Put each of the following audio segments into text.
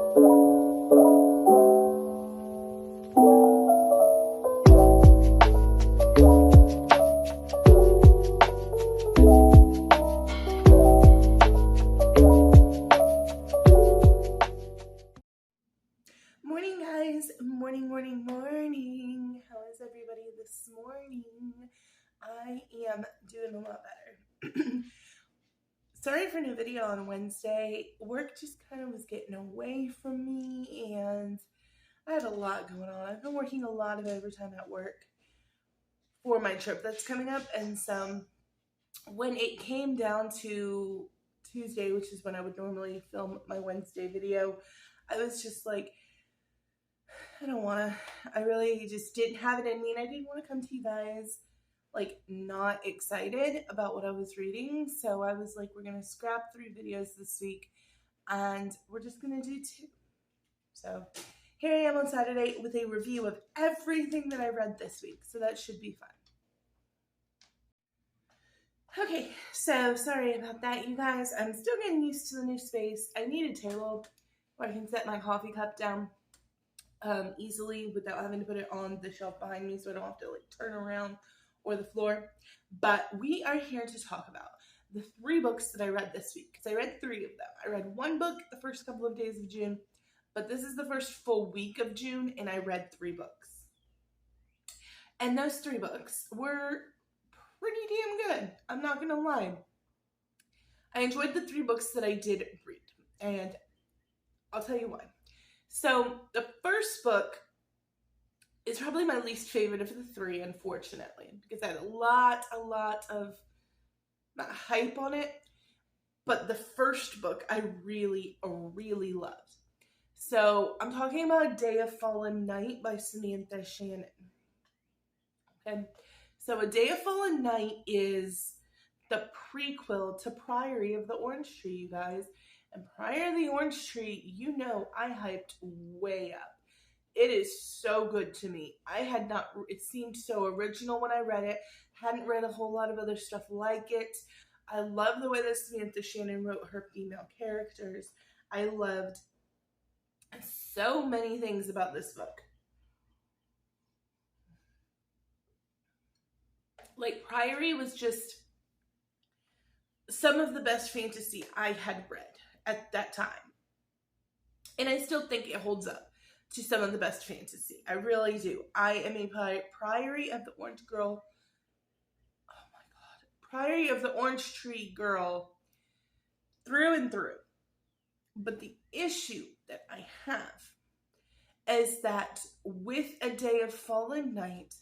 Morning, guys. Morning, morning, morning. How is everybody this morning? I am doing a lot better. Sorry for no video on Wednesday. Work just kind of was getting away from me, and I had a lot going on. I've been working a lot of overtime at work for my trip that's coming up, and so when it came down to Tuesday, which is when I would normally film my Wednesday video, I was just like, I don't want to, I really just didn't have it in me, and I didn't want to come to you guys like not excited about what I was reading. So I was like, we're going to scrap 3 videos this week and we're just going to do 2. So here I am on Saturday with a review of everything that I read this week. So that should be fun. Okay, so sorry about that, you guys. I'm still getting used to the new space. I need a table where I can set my coffee cup down easily without having to put it on the shelf behind me, so I don't have to like turn around or the floor. But we are here to talk about the 3 books that I read this week, because I read 3 of them. I read 1 book the first couple of days of June, but this is the first full week of June, and I read 3 books. And those 3 books were pretty damn good. I'm not gonna lie. I enjoyed the 3 books that I did read, and I'll tell you why. So the first book is probably my least favorite of the 3, unfortunately, because I had a lot of not hype on it, but the first book I really loved. So I'm talking about A Day of Fallen Night by Samantha Shannon. Okay, so A Day of Fallen Night is the prequel to Priory of the Orange Tree, you guys. And Priory of the Orange Tree, you know, I hyped way up. It is so good to me. It seemed so original when I read it. Hadn't read a whole lot of other stuff like it. I love the way that Samantha Shannon wrote her female characters. I loved so many things about this book. Like, Priory was just some of the best fantasy I had read at that time. And I still think it holds up to some of the best fantasy. I really do. I am a Priory of the Orange Girl. Oh my God. Priory of the Orange Tree girl through and through. But the issue that I have is that with A Day of Fallen Night,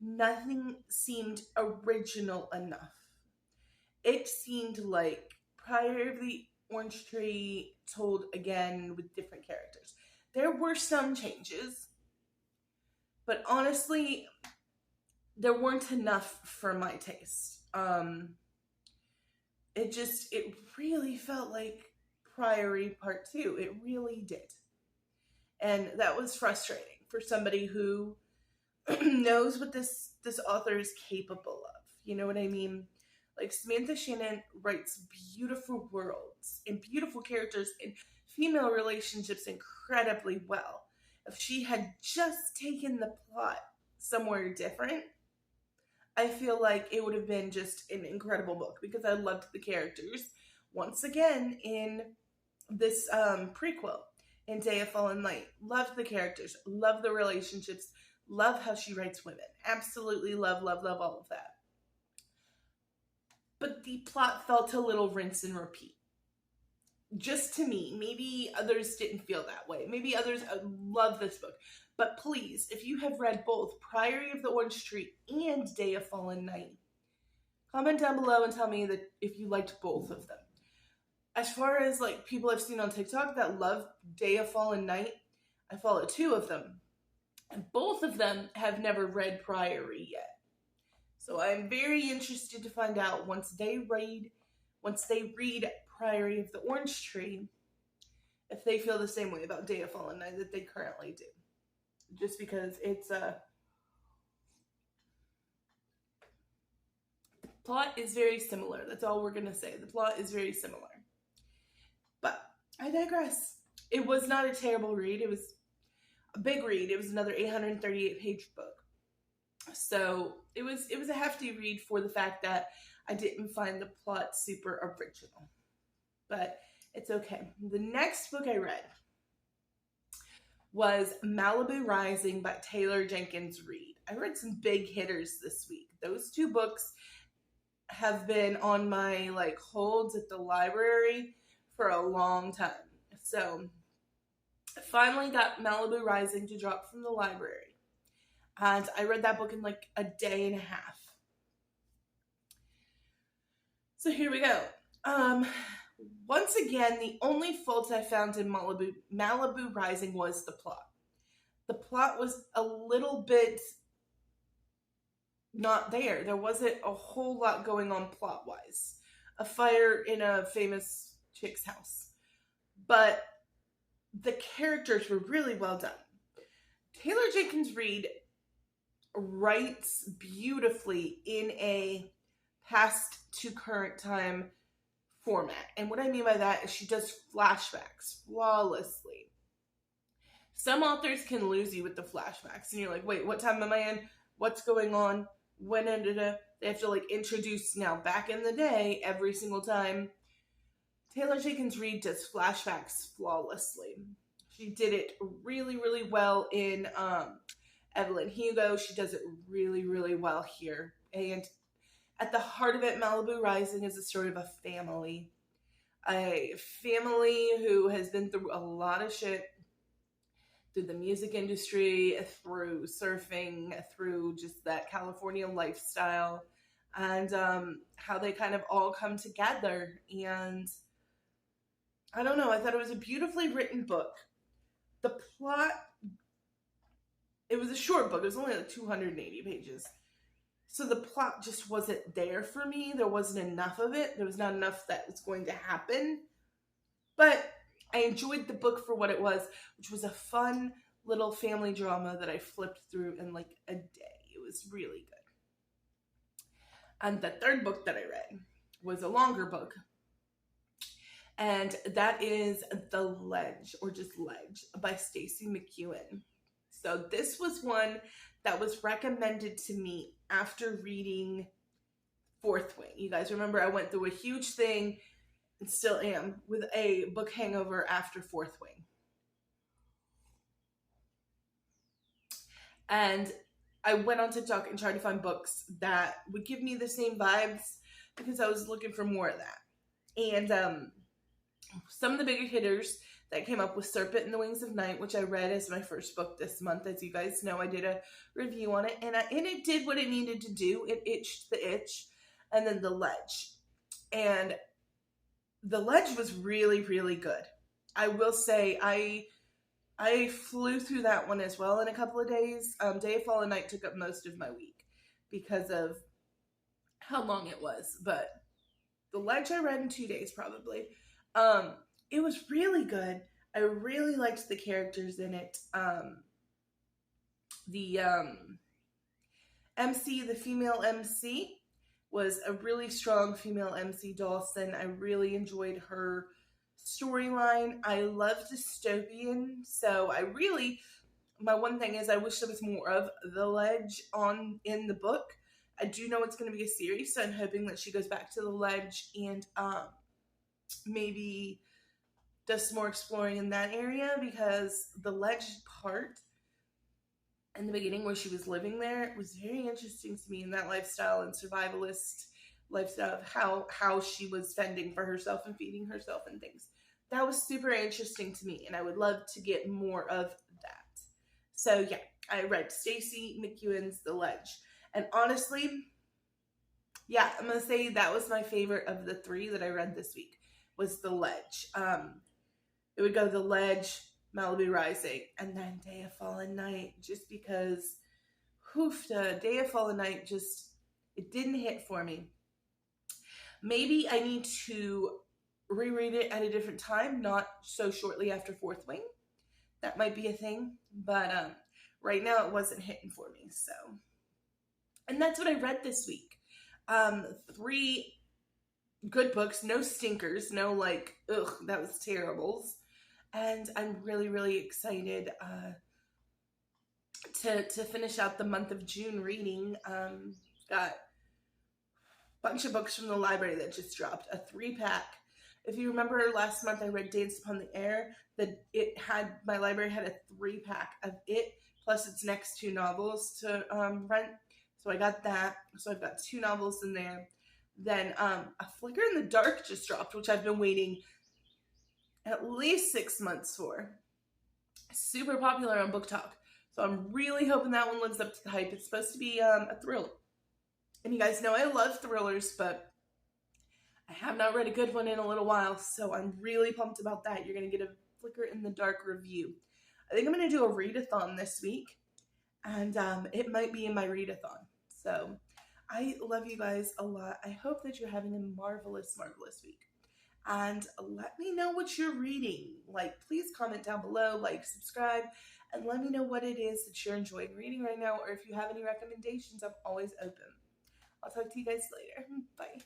nothing seemed original enough. It seemed like Priory of the Orange Tree told again with different characters. There were some changes, but honestly, there weren't enough for my taste. It really felt like Priory Part 2. It really did. And that was frustrating for somebody who knows what this author is capable of. You know what I mean? Like, Samantha Shannon writes beautiful worlds and beautiful characters and female relationships incredibly well. If she had just taken the plot somewhere different, I feel like it would have been just an incredible book, because I loved the characters. Once again, in this prequel, in Day of Fallen Night, loved the characters, love the relationships, love how she writes women. Absolutely love all of that. But the plot felt a little rinse and repeat. Just to me. Maybe others didn't feel that way. Maybe others love this book. But please, if you have read both Priory of the Orange Tree and Day of Fallen Night, comment down below and tell me that if you liked both of them. As far as like people I've seen on TikTok that love Day of Fallen Night, I follow 2 of them. And both of them have never read Priory yet. So I'm very interested to find out once they read Priory of the Orange Tree, if they feel the same way about Day of Fallen Night that they currently do. Just because it's the plot is very similar. That's all we're going to say. The plot is very similar. But I digress. it was not a terrible read. It was a big read. It was another 838-page book. So it was a hefty read for the fact that I didn't find the plot super original. But it's okay. The next book I read was Malibu Rising by Taylor Jenkins Reid. I read some big hitters this week. Those two books have been on my holds at the library for a long time. So I finally got Malibu Rising to drop from the library. And I read that book in a day and a half. So here we go. Once again, the only fault I found in Malibu Rising was the plot. The plot was a little bit not there. There wasn't a whole lot going on plot-wise. A fire in a famous chick's house. But the characters were really well done. Taylor Jenkins Reid writes beautifully in a past to current time format. And what I mean by that is she does flashbacks flawlessly. Some authors can lose you with the flashbacks. And you're like, wait, what time am I in? What's going on? When ended it? They have to introduce now. Back in the day, every single time. Taylor Jenkins Reid does flashbacks flawlessly. She did it really, really well in Evelyn Hugo. She does it really, really well here. And at the heart of it, Malibu Rising is a story of a family. A family who has been through a lot of shit. Through the music industry, through surfing, through just that California lifestyle. And how they kind of all come together. And I don't know, I thought it was a beautifully written book. The plot, it was a short book. It was only 280 pages. So the plot just wasn't there for me. There wasn't enough of it. There was not enough that was going to happen. But I enjoyed the book for what it was, which was a fun little family drama that I flipped through in a day. It was really good. And the third book that I read was a longer book. And that is The Ledge, or just Ledge, by Stacey McEwen. So this was one that was recommended to me after reading Fourth Wing. You guys remember I went through a huge thing, and still am, with a book hangover after Fourth Wing. And I went on TikTok and tried to find books that would give me the same vibes because I was looking for more of that. And some of the bigger hitters that came up was Serpent and the Wings of Night, which I read as my first book this month. As you guys know, I did a review on it, and it did what it needed to do. It itched the itch. And then The Ledge. And The Ledge was really, really good. I will say I flew through that one as well in a couple of days. Day of Fallen Night took up most of my week because of how long it was. But The Ledge I read in 2 days probably. It was really good. I really liked the characters in it. The MC, the female MC, was a really strong female MC, Dawson. I really enjoyed her storyline. I love dystopian, so my one thing is I wish there was more of The Ledge in the book. I do know it's going to be a series, so I'm hoping that she goes back to The Ledge and maybe does some more exploring in that area, because the Ledge part in the beginning where she was living there was very interesting to me, in that lifestyle and survivalist lifestyle of how she was fending for herself and feeding herself and things. That was super interesting to me, and I would love to get more of that. So yeah, I read Stacey McEwen's The Ledge. And honestly, yeah, I'm going to say that was my favorite of the 3 that I read this week, was The Ledge. It would go The Ledge, Malibu Rising, and then Day of Fallen Night, just because, Day of Fallen Night it didn't hit for me. Maybe I need to reread it at a different time, not so shortly after Fourth Wing. That might be a thing, but right now it wasn't hitting for me, so. And that's what I read this week. 3 good books, no stinkers, no ugh, that was terribles. and I'm really, really excited to finish out the month of June reading. Got a bunch of books from the library that just dropped, a 3-pack. If you remember last month, I read Dance Upon the Air. My library had a 3-pack of it plus its next 2 novels to rent. So I got that. So I've got 2 novels in there. Then A Flicker in the Dark just dropped, which I've been waiting at least 6 months for. Super popular on Book Talk. So I'm really hoping that one lives up to the hype. It's supposed to be a thriller. And you guys know I love thrillers, but I have not read a good one in a little while, so I'm really pumped about that. You're going to get a Flicker in the Dark review. I think I'm going to do a readathon this week, and it might be in my readathon. So I love you guys a lot. I hope that you're having a marvelous, marvelous week. And let me know what you're reading. Please comment down below, subscribe, and let me know what it is that you're enjoying reading right now, or if you have any recommendations, I'm always open. I'll talk to you guys later. Bye.